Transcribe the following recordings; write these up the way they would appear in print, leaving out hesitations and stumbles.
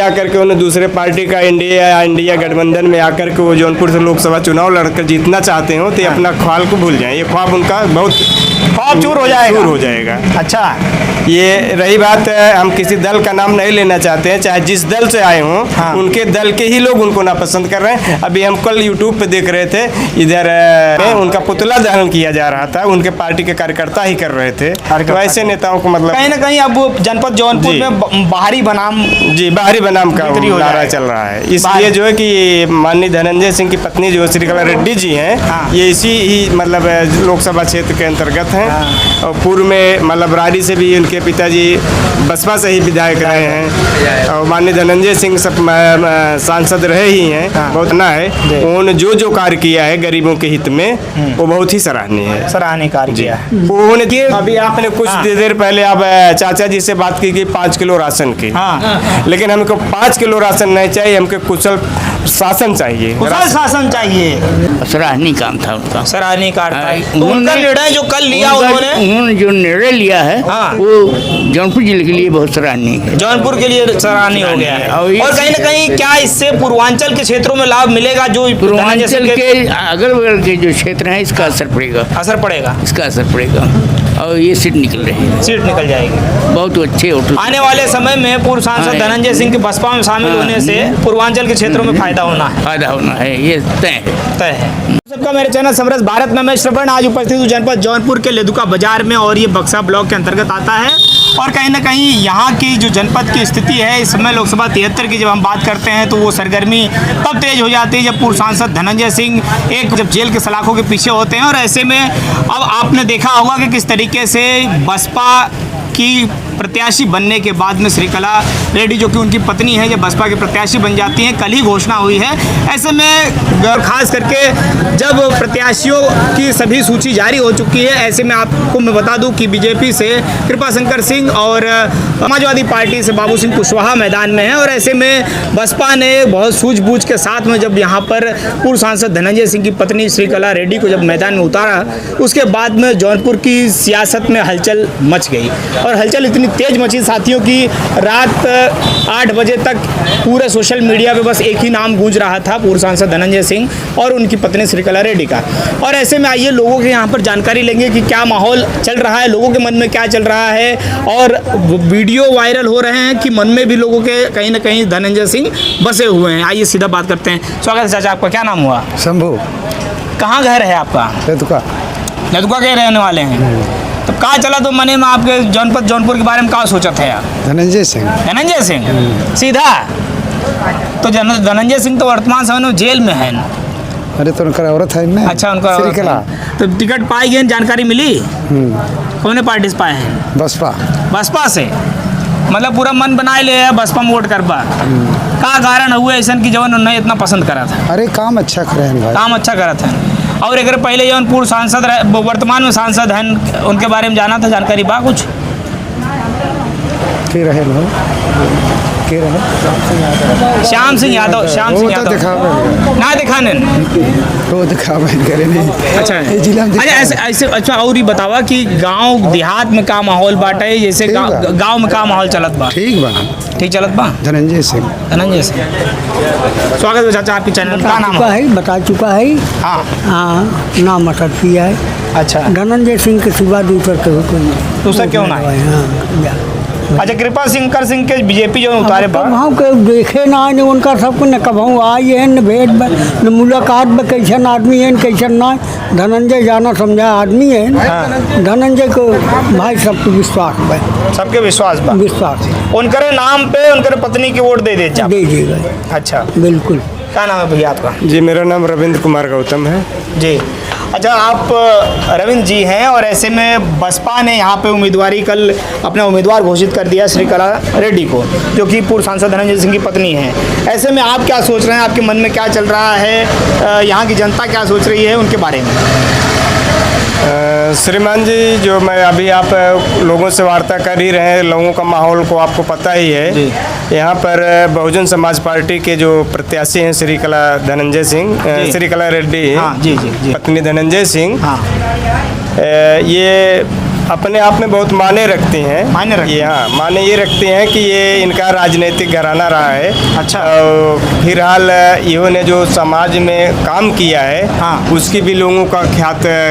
आकर के उन्हें दूसरे पार्टी का इंडिया गठबंधन में आकर के वो जौनपुर से लोकसभा चुनाव लड़कर जीतना चाहते हो तो अपना ख्वाब को भूल जाएं। ये ख्वाब उनका बहुत ख्वाब चूर हो जाएगा। अच्छा, ये रही बात, हम किसी दल का नाम नहीं लेना चाहते हैं, चाहे जिस दल से आए हों। हाँ। उनके दल के ही लोग उनको नापसंद कर रहे हैं। अभी हम कल यूट्यूब पे देख रहे थे, इधर उनका पुतला दहन किया जा रहा था, उनके पार्टी के कार्यकर्ता ही कर रहे थे। तो ऐसे नेताओं को मतलब कहीं ना कहीं अब जनपद जौनपुर में बाहरी बनाम बाहरी बनाम का नारा चल रहा है। इसलिए जो है कि माननीय धनंजय सिंह की पत्नी जो श्रीकला रेड्डी जी हैं, हाँ। ये इसी ही मतलब लोकसभा क्षेत्र के अंतर्गत हैं। और पूर्व में मतलब रारी से भी उनके पिताजी बसपा से ही विधायक रहे हैं और माननीय धनंजय सिंह सब सांसद रहे ही हैं। हाँ। बहुत ना है, उन्होंने जो कार्य किया है गरीबों के हित में वो बहुत ही सराहनीय है। सराहनीय कार्य किया है। उन्होंने अभी आपने कुछ देर पहले आप चाचा जी से बात की 5 किलो राशन की। हाँ। लेकिन हमको 5 किलो राशन नहीं चाहिए, हमको कुशल शासन चाहिए। कुशल शासन चाहिए। सराहनीय काम था उनका। सराहनीय कार्य था। तो उनका निर्णय जो कल लिया उन्होंने जो निर्णय लिया है हाँ। वो जौनपुर जिले के लिए बहुत सराहनीय है। जौनपुर के लिए सराहनीय हो गया है। और कहीं ना कहीं क्या इससे पूर्वांचल के क्षेत्रों में लाभ मिलेगा? जो पूर्वांचल के अगल बगल के जो क्षेत्र हैं इसका असर पड़ेगा। इसका असर पड़ेगा और ये सीट निकल रही है। सीट निकल जाएगी। बहुत अच्छे होटल। आने वाले समय में पूर्व सांसद धनंजय सिंह के बसपा में शामिल होने से पूर्वांचल के क्षेत्रों में फायदा होना है। ये तय है। सबका मेरे चैनल समरस भारत में मैं श्रवण आज उपस्थित हूँ जनपद जौनपुर के लेदुका बाजार में और ये बक्सा ब्लॉक के अंतर्गत आता है। और कहीं ना कहीं यहाँ की जो जनपद की स्थिति है इस समय लोकसभा 73 की जब हम बात करते हैं तो वो सरगर्मी तब तेज हो जाती है जब पूर्व सांसद धनंजय सिंह जब जेल के सलाखों के पीछे होते हैं। और ऐसे में अब आपने देखा होगा कि किस तरीके से बसपा की प्रत्याशी बनने के बाद में श्रीकला रेड्डी जो कि उनकी पत्नी है जब बसपा के प्रत्याशी बन जाती हैं, कल ही घोषणा हुई है। ऐसे में खास करके जब प्रत्याशियों की सभी सूची जारी हो चुकी है, ऐसे में आपको मैं बता दूं कि बीजेपी से कृपाशंकर सिंह और समाजवादी पार्टी से बाबू सिंह कुशवाहा मैदान में हैं। और ऐसे में बसपा ने बहुत सूझबूझ के साथ में जब यहाँ पर पूर्व सांसद धनंजय सिंह की पत्नी श्रीकला रेड्डी को जब मैदान में उतारा, उसके बाद में जौनपुर की सियासत में हलचल मच गई। और हलचल इतनी तेज मची साथियों की रात 8 बजे तक पूरे सोशल मीडिया पे बस एक ही नाम गूंज रहा था, पूर्व सांसद धनंजय सिंह और उनकी पत्नी श्रीकला रेड्डी का। और ऐसे में आइए लोगों के यहाँ पर जानकारी लेंगे कि क्या माहौल चल रहा है, लोगों के मन में क्या चल रहा है। और वीडियो वायरल हो रहे हैं कि मन में भी लोगों के कहीं ना कहीं धनंजय सिंह बसे हुए हैं। आइए सीधा बात करते हैं। स्वागत है चाचा, आपका क्या नाम हुआ? शंभू। कहाँ घर है आपका? लदुका के रहने वाले हैं। तो कहाँ चला तो मने में आपके जौनपुर के बारे में क्या सोचत है? धनंजय सिंह सीधा तो धनंजय सिंह तो वर्तमान समय में जेल में है। अरे तो उनका औरत है ना। अच्छा, उनका श्रीकला। तो टिकट पाई गई, जानकारी मिली? कौन पार्टी से पाए हैं? बसपा से। मतलब पूरा मन बनाए ले बसपा में वोट करबा। का कारण हुआ ऐसा कि जवन उन्हें इतना पसंद करा था? अरे काम अच्छा करे हैं भाई। काम अच्छा करा था। और अगर पहले जौन पूर्व सांसद वर्तमान में सांसद हैं उनके बारे में जाना था, जानकारी बा कुछ? श्याम सिंह यादव ना दिखाने अच्छा। और ये बतावा कि गांव देहात में का माहौल बाटे, जैसे गांव में का माहौल चलत बा? ठीक चलत बा। धनंजय सिंह। स्वागत है चाचा आपके चैनल। का नाम है? बता चुका है। हाँ, नाम मटक किया है। अच्छा, धनंजय सिंह के सिवा दूसरा क्यों ना है? अच्छा, कृपाशंकर सिंह के बीजेपी जो उतारे वहाँ के देखे ना है उनका सबको न कभू आई है न भेंट न मुलाकात में कैसन आदमी है कैसन ना। धनंजय जाना समझा आदमी है। धनंजय को भाई सबको विश्वास है। सबके विश्वास उनके नाम पे उनके पत्नी की वोट दे देगा। अच्छा, बिल्कुल। क्या नाम है भैया आपका? जी, मेरा नाम रविंद्र कुमार गौतम है जी। अच्छा, आप रविंद्र जी हैं और ऐसे में बसपा ने यहाँ पे उम्मीदवारी कल अपना उम्मीदवार घोषित कर दिया श्रीकला रेड्डी को, जो कि पूर्व सांसद धनंजय सिंह की पत्नी है। ऐसे में आप क्या सोच रहे हैं? आपके मन में क्या चल रहा है? यहाँ की जनता क्या सोच रही है उनके बारे में? श्रीमान जी, जो मैं अभी आप लोगों से वार्ता कर ही रहे हैं, लोगों का माहौल को आपको पता ही है। यहाँ पर बहुजन समाज पार्टी के जो प्रत्याशी हैं श्रीकला धनंजय सिंह, श्रीकला रेड्डी, हाँ, जी। पत्नी धनंजय सिंह, हाँ। ये अपने आप में बहुत माने रखती हैं। मायने रखती हैं। हाँ, माने ये रखते हैं कि ये इनका राजनीतिक घराना रहा है। अच्छा। और फिलहाल इन्होंने जो समाज में काम किया है, हाँ। उसकी भी लोगों का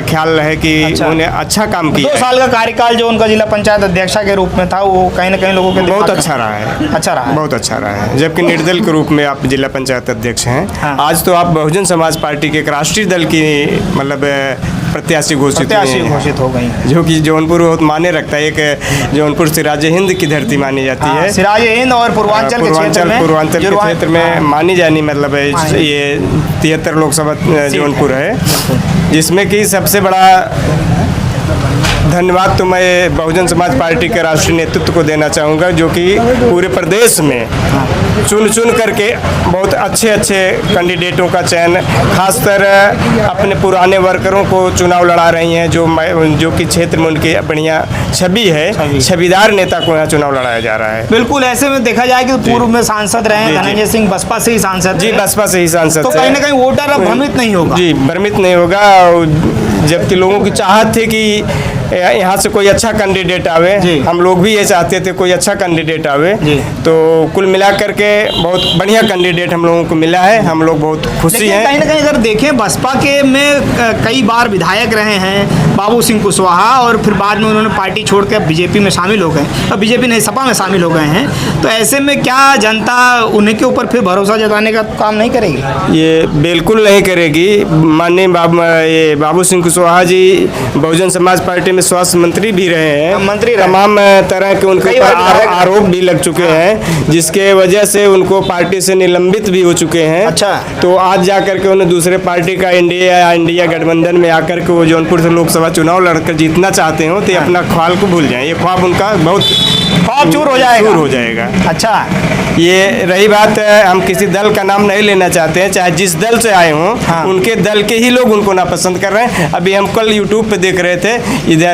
ख्याल है कि अच्छा। उन्हें अच्छा काम 2 किया है। साल का कार्यकाल जो उनका जिला पंचायत अध्यक्षा के रूप में था, वो कहीं ना कहीं लोगों के बहुत दिमाग में- अच्छा रहा है। अच्छा रहा है। बहुत अच्छा रहा है। जबकि निर्दल के रूप में आप जिला पंचायत अध्यक्ष हैं। हाँ। आज तो आप बहुजन समाज पार्टी के एक राष्ट्रीय दल की मतलब प्रत्याशी घोषित हुए हैं। घोषित हो गई। जो कि जौनपुर बहुत माने रखता है। एक जौनपुर सिराज हिंद की धरती मानी जाती है। सिराज हिंद और पूर्वांचल के क्षेत्र में पूर्वांचल के क्षेत्र में मानी जानी मतलब है। हाँ। ये 73 लोकसभा जौनपुर है, जिसमें कि सबसे बड़ा धन्यवाद तो मैं बहुजन समाज पार्टी के राष्ट्रीय नेतृत्व को देना चाहूँगा, जो कि पूरे प्रदेश में चुन करके बहुत अच्छे कैंडिडेटों का चयन, खासकर अपने पुराने वर्करों को चुनाव लड़ा रही हैं, जो कि क्षेत्र में उनकी बढ़िया छवि है। छविदार नेता को यहाँ चुनाव लड़ाया जा रहा है। बिल्कुल। ऐसे में देखा जाए कि पूर्व में सांसद रहे जी। धनंजय सिंह, बसपा से ही सांसद जी, थे। बसपा से ही सांसद तो थे। कहीं ना कहीं वोटर अब भ्रमित नहीं होगा। जी, भ्रमित नहीं होगा। और जबकि लोगों की चाहत थी कि यहाँ से कोई अच्छा कैंडिडेट आवे, जी। हम लोग भी ये चाहते थे कोई अच्छा कैंडिडेट आवे। जी। तो कुल मिला करके बहुत बढ़िया कैंडिडेट हम लोगों को मिला है। हम लोग बहुत खुशी लेकिन कहीं हैं। ना कहीं अगर देखें, बसपा के में कई बार विधायक रहे हैं बाबू सिंह कुशवाहा, और फिर बाद में उन्होंने पार्टी छोड़कर बीजेपी में शामिल हो गए, और बीजेपी नहीं, सपा में शामिल हो गए हैं। तो ऐसे में क्या जनता उन्हीं के ऊपर फिर भरोसा जताने का काम नहीं करेगी? ये बिल्कुल नहीं करेगी। माननीय बाबू सिंह कुशवाहा जी बहुजन समाज पार्टी में स्वास्थ्य मंत्री भी रहे हैं। मंत्री रहे। तमाम तरह के उनके कई ऊपर बार विधायक रहे। आरोप भी लग चुके हैं, जिसके वजह से उनको पार्टी से निलंबित भी हो चुके हैं। अच्छा। तो आज जा करके उन्हें दूसरे पार्टी का इंडिया गठबंधन में आकर के वो जौनपुर से लोकसभा चुनाव लड़कर जीतना चाहते हो, तो ये अपना ख्वाब को भूल जाएं। ये ख्वाब उनका बहुत ख्वाब चूर हो जाएगा। चूर हो जाएगा। अच्छा। ये रही बात, हम किसी दल का नाम नहीं लेना चाहते हैं, चाहे जिस दल से आए हों। हाँ। उनके दल के ही लोग उनको नापसंद कर रहे हैं। अभी हम कल यूट्यूब पे देख रहे थे, इधर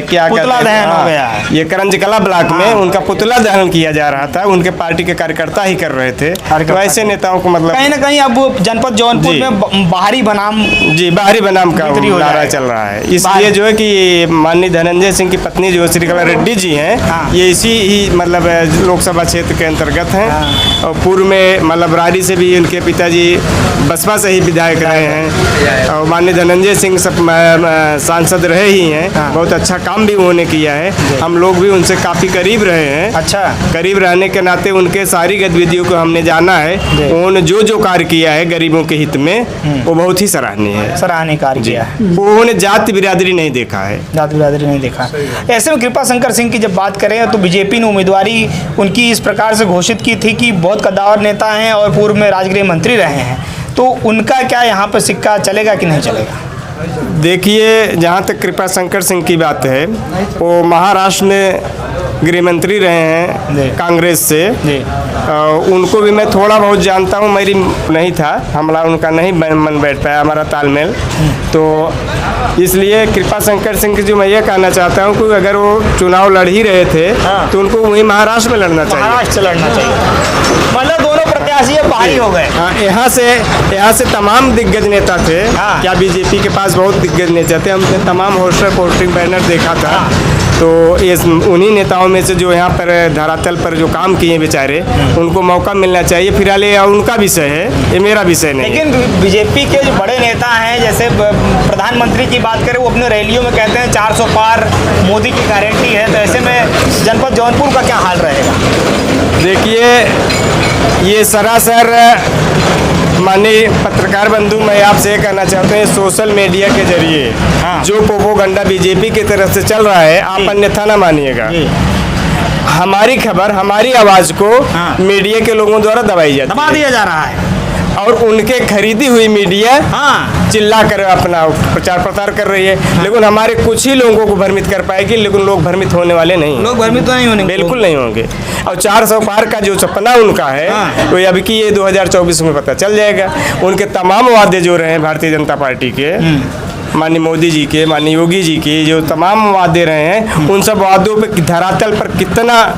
क्या पुतला कहते हैं, दहन हो हाँ, गया है। ये करंजकला ब्लॉक में हाँ। उनका पुतला दहन किया जा रहा था। उनके पार्टी के कार्यकर्ता ही कर रहे थे। तो ऐसे नेताओं को मतलब कहीं ना कहीं अब जनपद जौनपुर जी। में बाहरी बनाम जी, बाहरी बनाम का बिक्री हो नारा जाएगा। चल रहा है। इसलिए बाहरी- जो है कि माननीय धनंजय सिंह की पत्नी जो श्रीकला रेड्डी जी हैं, हाँ। ये इसी ही मतलब लोकसभा क्षेत्र के अंतर्गत हैं। और पूर्व में मतलब रारी से भी उनके पिताजी बसपा से ही विधायक रहे हैं। और माननीय धनंजय सिंह सांसद रहे ही हैं। हाँ। बहुत अच्छा काम भी उन्होंने किया है। हम लोग भी उनसे काफ़ी करीब रहे हैं। अच्छा। करीब रहने के नाते उनके सारी गतिविधियों को हमने जाना है। उन्होंने जो कार्य किया है गरीबों के हित में, वो बहुत ही सराहनीय है। सराहनीय कार्य किया है। उन्होंने जाति बिरादरी नहीं देखा है। जाति बिरादरी नहीं देखा। ऐसे में कृपा शंकर सिंह की जब बात करें, तो बीजेपी ने उम्मीदवारी उनकी इस प्रकार से घोषित की थी कि बहुत कद्दावर नेता हैं और पूर्व में राजगृह मंत्री रहे हैं, तो उनका क्या यहाँ पर सिक्का चलेगा कि नहीं चलेगा? देखिए, जहाँ तक कृपा शंकर सिंह की बात है, वो महाराष्ट्र में गृह मंत्री रहे हैं कांग्रेस से। उनको भी मैं थोड़ा बहुत जानता हूँ, मेरी नहीं था, हमारा उनका नहीं मन बैठ पाया हमारा तालमेल। तो इसलिए कृपा शंकर सिंह की जो मैं ये कहना चाहता हूँ कि अगर वो चुनाव लड़ ही रहे थे, तो उनको वहीं महाराष्ट्र में लड़ना चाहिए। महाराष्ट्र से लड़ना चाहिए। मतलब दोनों प्रत्याशी बाहरी हो गए। हाँ, यहाँ से तमाम दिग्गज नेता थे। हाँ। क्या बीजेपी के पास बहुत दिग्गज नेता थे। हमने तमाम पोस्टिंग बैनर देखा था। तो ये उन्हीं नेताओं में से जो यहाँ पर धरातल पर जो काम किए बेचारे, उनको मौका मिलना चाहिए। फिलहाल ये उनका विषय है, ये मेरा विषय नहीं है। लेकिन बीजेपी के जो बड़े नेता हैं, जैसे प्रधानमंत्री की बात करें, वो अपने रैलियों में कहते हैं 400 पार मोदी की गारंटी है। तो ऐसे में जनपद जौनपुर का क्या हाल रहेगा? देखिए, ये सरासर माननीय पत्रकार बंधु, मैं आपसे ये कहना चाहते हैं, सोशल मीडिया के जरिए जो प्रोपोगंडा बीजेपी की तरफ से चल रहा है, आप अन्यथा ना मानिएगा। हमारी खबर, हमारी आवाज़ को मीडिया के लोगों द्वारा दबाई जाती है, दबा दिया जा रहा है। और उनके खरीदी हुई मीडिया चिल्ला कर अपना प्रचार प्रसार कर रही है। लेकिन हमारे कुछ ही लोगों को भ्रमित कर पाएगी, लेकिन लोग भ्रमित होने वाले नहीं। लोग भ्रमित तो नहीं होने, बिल्कुल नहीं होंगे। और 400 पार का जो सपना उनका है, वो अभी की ये 2024 में पता चल जाएगा। उनके तमाम वादे जो रहे हैं भारतीय जनता पार्टी के, माननीय मोदी जी के, माननीय योगी जी के जो तमाम वादे रहे हैं, उन सब वादों पे धरातल पर कितना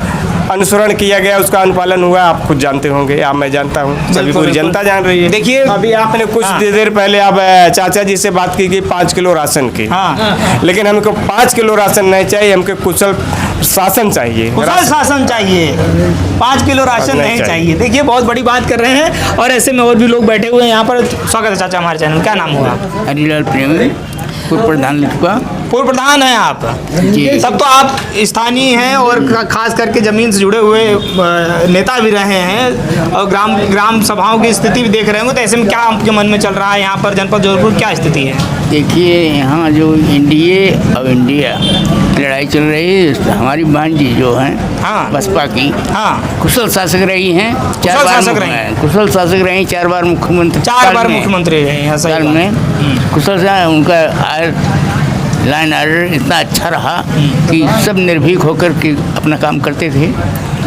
अनुसरण किया गया, उसका अनुपालन हुआ, आप खुद जानते होंगे, आप मैं जानता हूँ, सभी पूरी जनता जान रही है। देखिए, अभी आपने कुछ देर पहले आप चाचा जी से बात की 5 किलो राशन की, हाँ। लेकिन हमको 5 किलो राशन नहीं चाहिए, हमको कुशल शासन चाहिए। कुशल शासन चाहिए, 5 किलो राशन नहीं चाहिए। देखिए, बहुत बड़ी बात कर रहे हैं। और ऐसे में और भी लोग बैठे हुए हैं यहाँ पर। स्वागत है चाचा हमारे चैनल, क्या नाम हुआ? हरिलाल प्रेमी, पूर्व प्रधान लिखवा। पूर्व प्रधान हैं आप जी। तब तो आप स्थानीय हैं और खास करके जमीन से जुड़े हुए नेता भी रहे हैं और ग्राम सभाओं की स्थिति भी देख रहे होंगे। तो ऐसे में क्या आपके मन में चल रहा है यहाँ पर जनपद जौनपुर, क्या स्थिति है? देखिए, यहाँ जो एनडीए और इंडिया की लड़ाई चल रही है, हमारी बहन जी जो हैं, हाँ। बसपा की, हाँ, कुशल शासक रही हैं, कुशल शासक रही हैं। कुशल शासक रही, 4 बार मुख्यमंत्री, 4 बार मुख्यमंत्री रहे हैं। साल में कुशल शासन, उनका लाइन ऑर्डर इतना अच्छा रहा कि सब निर्भीक होकर के अपना काम करते थे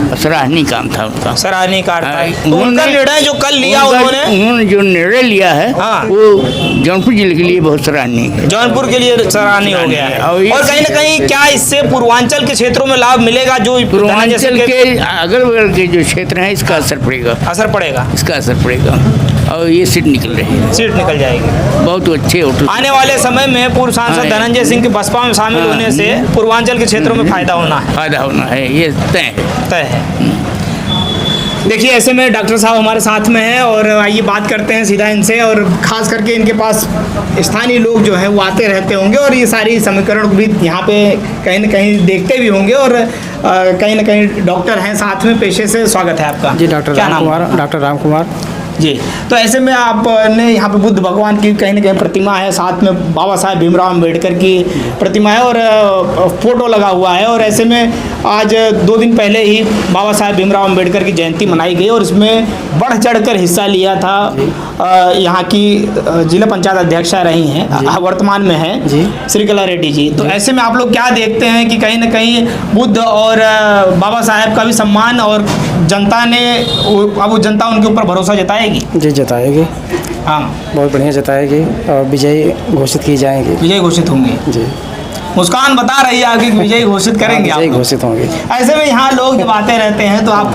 और सराहनीय काम था उनका। सराहनीय कार्य था। उन्होंने- उनका निर्णय जो कल लिया उन्होंने जो निर्णय लिया है, हाँ। वो जौनपुर जिले के लिए बहुत सराहनीय है, जौनपुर के लिए सराहनीय हो गया है। और कहीं ना कहीं क्या इससे पूर्वांचल के क्षेत्रों में लाभ मिलेगा? जो पूर्वांचल के अगल बगल के जो क्षेत्र हैं, इसका असर पड़ेगा, असर पड़ेगा, इसका असर पड़ेगा। और ये सीट निकल रही है, सीट निकल जाएगी। बहुत अच्छे होटल। आने वाले समय में पूर्व सांसद हाँ। धनंजय सिंह के बसपा में शामिल हाँ। होने से पूर्वांचल के क्षेत्रों में फायदा होना है, फायदा होना है, ये तय है। देखिए, ऐसे में डॉक्टर साहब हमारे साथ में हैं और आइए बात करते हैं सीधा इनसे। और खास करके इनके पास स्थानीय लोग जो हैं वो आते रहते होंगे और ये सारी समीकरण भी यहाँ पे कहीं ना कहीं देखते भी होंगे। और कहीं ना कहीं डॉक्टर हैं साथ में पेशे से। स्वागत है आपका जी, डॉक्टर क्या राम नाम? कुमार, डॉक्टर राम कुमार जी। तो ऐसे में आपने यहाँ पे बुद्ध भगवान की कहीं ना कहीं प्रतिमा है, साथ में बाबा साहेब भीमराव अम्बेडकर की प्रतिमा है और फोटो लगा हुआ है। और ऐसे में आज 2 दिन पहले ही बाबा साहेब भीमराव अम्बेडकर की जयंती मनाई गई और इसमें बढ़ चढ़कर हिस्सा लिया था यहाँ की जिला पंचायत अध्यक्षा रही हैं, वर्तमान में है जी, श्रीकला रेड्डी जी। तो ऐसे में आप लोग क्या देखते हैं कि कहीं ना कहीं बुद्ध और बाबा साहेब का भी सम्मान और जनता ने अब वो जनता उनके ऊपर भरोसा जताएगी? जी जताएगी, हाँ, बहुत बढ़िया जताएगी और विजयी घोषित की जाएंगी। विजय घोषित होंगे। जी, मुस्कान बता रही है आगे कि विजयी घोषित करेंगे आप विजयी लोग। घोषित होंगे। ऐसे में यहाँ लोग जब आते रहते हैं तो आप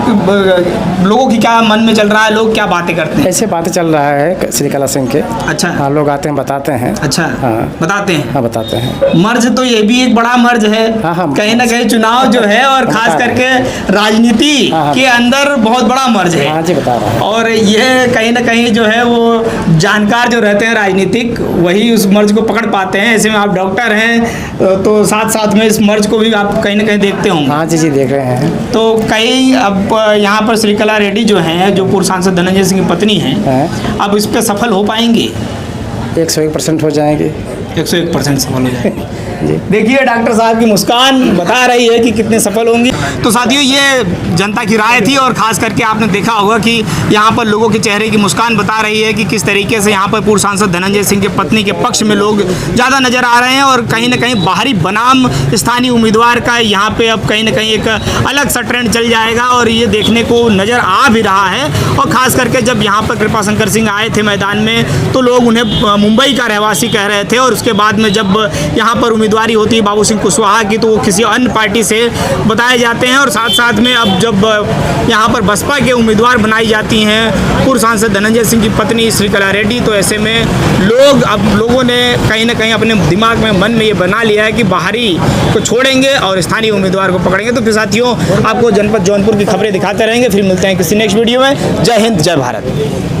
लोगों की क्या मन में चल रहा है, लोग क्या बातें करते हैं? ऐसे बातें चल रहा है श्रीकला सिंह के। अच्छा, हाँ, लोग आते हैं, बताते हैं। अच्छा, हाँ। बताते हैं। हाँ, बताते हैं। मर्ज तो ये भी एक बड़ा मर्ज है। हाँ, हाँ। कहीं ना कहीं चुनाव जो है और बता खास रहे करके राजनीति हाँ, हाँ। के अंदर बहुत बड़ा मर्ज है। हाँ जी, बता रहा है। और ये कहीं ना कहीं जो है वो जानकार जो रहते हैं राजनीतिक, वही उस मर्ज को पकड़ पाते हैं। ऐसे में आप डॉक्टर हैं तो साथ साथ में इस मर्ज को भी आप कहीं ना कहीं देखते होंगे। हाँ जी, जी देख रहे हैं। तो कई अब यहाँ पर श्रीकला रेड्डी जो हैं, जो पूर्व सांसद धनंजय सिंह की पत्नी हैं, हैं। अब इस पे सफल हो पाएंगे? 101% हो जाएंगे। 101% सफल हो जाएंगे। जी। देखिए, डॉक्टर साहब की मुस्कान बता रही है कि कितने सफल होंगी। तो साथियों, ये जनता की राय थी और खास करके आपने देखा होगा कि यहाँ पर लोगों के चेहरे की मुस्कान बता रही है कि किस तरीके से यहाँ पर पूर्व सांसद धनंजय सिंह के पत्नी के पक्ष में लोग ज़्यादा नजर आ रहे हैं। और कहीं ना कहीं बाहरी बनाम स्थानीय उम्मीदवार का यहाँ पे अब कहीं ना कहीं एक अलग सा ट्रेंड चल जाएगा और ये देखने को नज़र आ भी रहा है। और ख़ास करके जब यहाँ पर कृपा शंकर सिंह आए थे मैदान में तो लोग उन्हें मुंबई का रहवासी कह रहे थे और उसके बाद में जब यहाँ पर उम्मीदवारी होती है बाबू सिंह कुशवाहा की तो वो किसी अन्य पार्टी से बताए जाते हैं। और साथ साथ में अब जब यहाँ पर बसपा के उम्मीदवार बनाई जाती हैं पूर्व सांसद धनंजय सिंह की पत्नी श्रीकला रेड्डी, तो ऐसे में लोगों ने कहीं ना कहीं अपने दिमाग में मन में ये बना लिया है कि बाहरी को छोड़ेंगे और स्थानीय उम्मीदवार को पकड़ेंगे। तो फिर साथियों, आपको जनपद जौनपुर की खबरें दिखाते रहेंगे। फिर मिलते हैं किसी नेक्स्ट वीडियो में। जय हिंद, जय भारत।